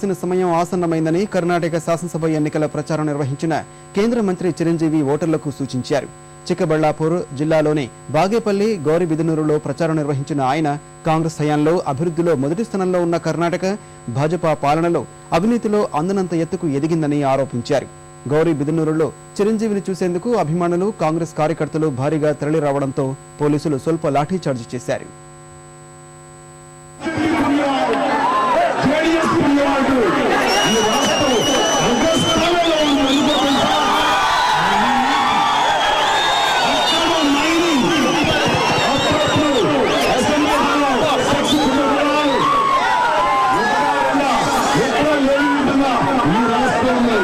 సమయం ఆసన్నమైందని కర్ణాటక శాసనసభ ఎన్నికల ప్రచారం నిర్వహించిన కేంద్ర మంత్రి చిరంజీవి ఓటర్లకు సూచించారు. చిక్కబళ్లాపూర్ జిల్లాలోని బాగేపల్లి, గౌరిబిదనూరులో ప్రచారం నిర్వహించిన ఆయన కాంగ్రెస్ హయాంలో అభివృద్ధిలో మొదటి స్థానంలో ఉన్న కర్ణాటక భాజపా పాలనలో అవినీతిలో అందనంత ఎత్తుకు ఎదిగిందని ఆరోపించారు. గౌరిబిదనూరులో చిరంజీవిని చూసేందుకు అభిమానులు, కాంగ్రెస్ కార్యకర్తలు భారీగా తరలి రావడంతో పోలీసులు స్వల్ప లాఠీచార్జి చేశారు. ఈ రాష్ట్రంలో